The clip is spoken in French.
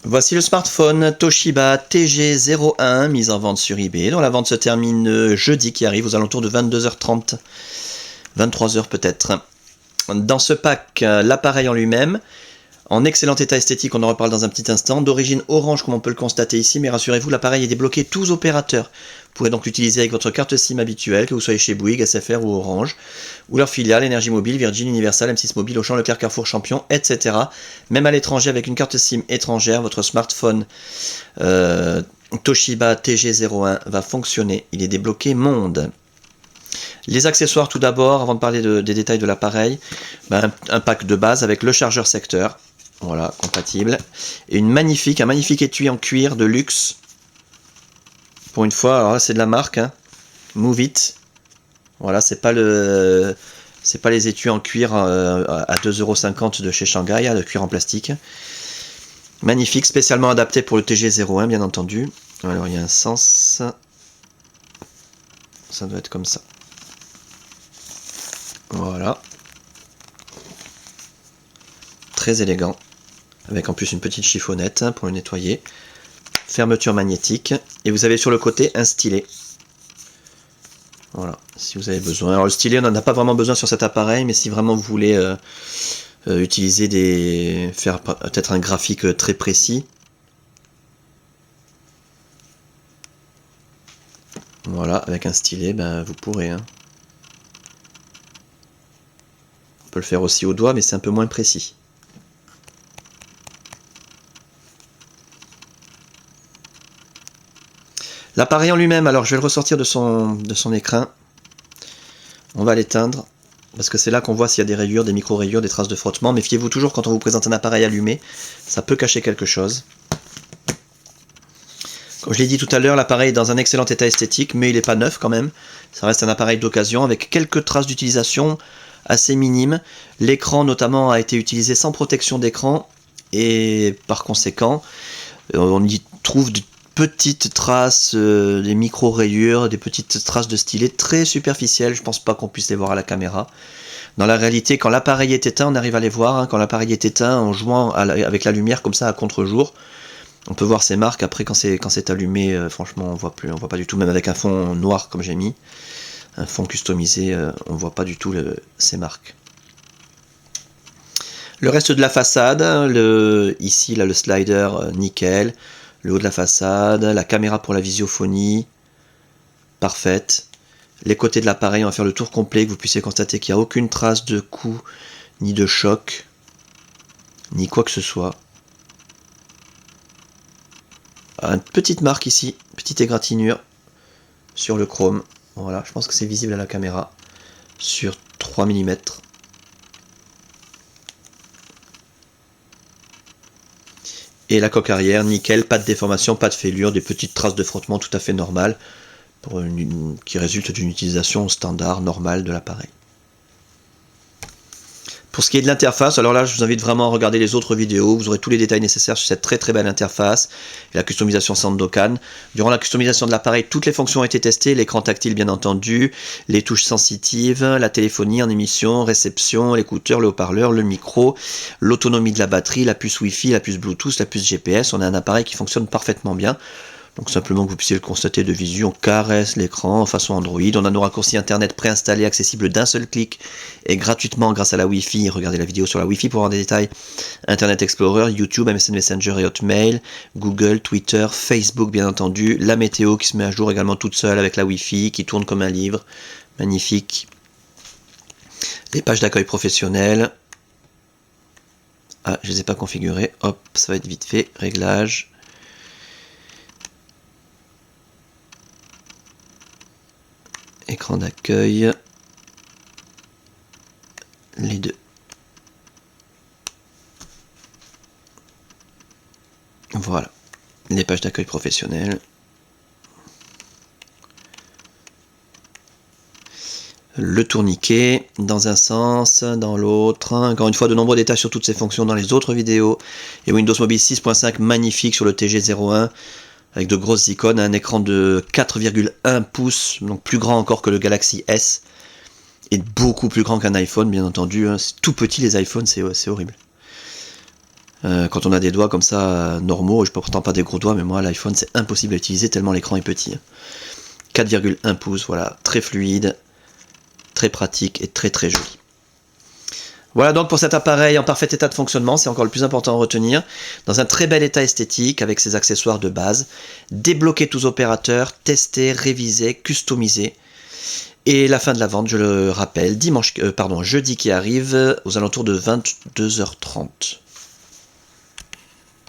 Voici le smartphone Toshiba TG01 mis en vente sur eBay, dont la vente se termine jeudi qui arrive aux alentours de 22h30, 23h peut-être. Dans ce pack, l'appareil en lui-même, en excellent état esthétique, on en reparle dans un petit instant, d'origine orange comme on peut le constater ici, mais rassurez-vous, l'appareil est débloqué tous opérateurs. Vous pourrez donc l'utiliser avec votre carte SIM habituelle, que vous soyez chez Bouygues, SFR ou Orange, ou leur filiale, Énergie Mobile, Virgin, Universal, M6 Mobile, Auchan, Leclerc, Carrefour, Champion, etc. Même à l'étranger, avec une carte SIM étrangère, votre smartphone Toshiba TG01 va fonctionner. Il est débloqué monde. Les accessoires tout d'abord, avant de parler des détails de l'appareil, un pack de base avec le chargeur secteur, voilà, compatible, et un magnifique étui en cuir de luxe, pour une fois, alors là c'est de la marque, hein, Move It, voilà, c'est pas les étuis en cuir à 2,50 € de chez Shanghai, de cuir en plastique, magnifique, spécialement adapté pour le TG01 bien entendu. Alors il y a un sens, ça doit être comme ça. Voilà. Très élégant. Avec en plus une petite chiffonnette pour le nettoyer. Fermeture magnétique. Et vous avez sur le côté un stylet. Voilà, si vous avez besoin. Alors le stylet, on n'en a pas vraiment besoin sur cet appareil, mais si vraiment vous voulez faire peut-être un graphique très précis. Voilà, avec un stylet, vous pourrez. Hein. On peut le faire aussi au doigt, mais c'est un peu moins précis. L'appareil en lui-même, alors je vais le ressortir de son écran. On va l'éteindre, parce que c'est là qu'on voit s'il y a des rayures, des micro-rayures, des traces de frottement. Méfiez-vous toujours quand on vous présente un appareil allumé, ça peut cacher quelque chose. Comme je l'ai dit tout à l'heure, l'appareil est dans un excellent état esthétique, mais il n'est pas neuf quand même. Ça reste un appareil d'occasion avec quelques traces d'utilisation assez minimes. L'écran notamment a été utilisé sans protection d'écran, et par conséquent, on y trouve de petites traces, des micro-rayures, des petites traces de stylet très superficielles, je pense pas qu'on puisse les voir à la caméra. Dans la réalité, quand l'appareil est éteint, on arrive à les voir, hein, quand l'appareil est éteint, en jouant avec la lumière comme ça à contre-jour, on peut voir ces marques. Après quand c'est allumé, franchement on voit pas du tout, même avec un fond noir comme j'ai mis, un fond customisé, on voit pas du tout ces marques. Le reste de la façade, ici là, le slider nickel, le haut de la façade, la caméra pour la visiophonie, parfaite. Les côtés de l'appareil, on va faire le tour complet, que vous puissiez constater qu'il n'y a aucune trace de coup, ni de choc, ni quoi que ce soit. Une petite marque ici, petite égratignure sur le chrome. Voilà, je pense que c'est visible à la caméra, sur 3 mm. Et la coque arrière, nickel, pas de déformation, pas de fêlure, des petites traces de frottement tout à fait normales, qui résultent d'une utilisation standard, normale de l'appareil. Pour ce qui est de l'interface, alors là je vous invite vraiment à regarder les autres vidéos, vous aurez tous les détails nécessaires sur cette très très belle interface, et la customisation Sandokan. Durant la customisation de l'appareil, toutes les fonctions ont été testées, l'écran tactile bien entendu, les touches sensitives, la téléphonie en émission, réception, l'écouteur, le haut-parleur, le micro, l'autonomie de la batterie, la puce Wi-Fi, la puce Bluetooth, la puce GPS, on a un appareil qui fonctionne parfaitement bien. Donc simplement que vous puissiez le constater de visu, on caresse l'écran en façon Android, on a nos raccourcis internet préinstallés, accessibles d'un seul clic et gratuitement grâce à la Wi-Fi. Regardez la vidéo sur la Wi-Fi pour avoir des détails. Internet Explorer, YouTube, MSN Messenger et Hotmail, Google, Twitter, Facebook bien entendu, la météo qui se met à jour également toute seule avec la Wi-Fi, qui tourne comme un livre, magnifique. Les pages d'accueil professionnelles. Ah, je les ai pas configurées, hop, ça va être vite fait, réglages. Écran d'accueil, les deux. Voilà, les pages d'accueil professionnelles. Le tourniquet, dans un sens, dans l'autre. Encore une fois, de nombreux détails sur toutes ces fonctions dans les autres vidéos. Et Windows Mobile 6.5 magnifique sur le TG01. Avec de grosses icônes, un écran de 4,1 pouces, donc plus grand encore que le Galaxy S, et beaucoup plus grand qu'un iPhone, bien entendu. Hein. C'est tout petit les iPhones, c'est horrible. Quand on a des doigts comme ça normaux, je peux pourtant pas des gros doigts, mais moi l'iPhone c'est impossible à utiliser tellement l'écran est petit. 4,1 pouces, voilà, très fluide, très pratique et très très joli. Voilà donc pour cet appareil en parfait état de fonctionnement, c'est encore le plus important à retenir, dans un très bel état esthétique avec ses accessoires de base, débloquer tous opérateurs, tester, réviser, customiser. Et la fin de la vente, je le rappelle, jeudi qui arrive aux alentours de 22h30.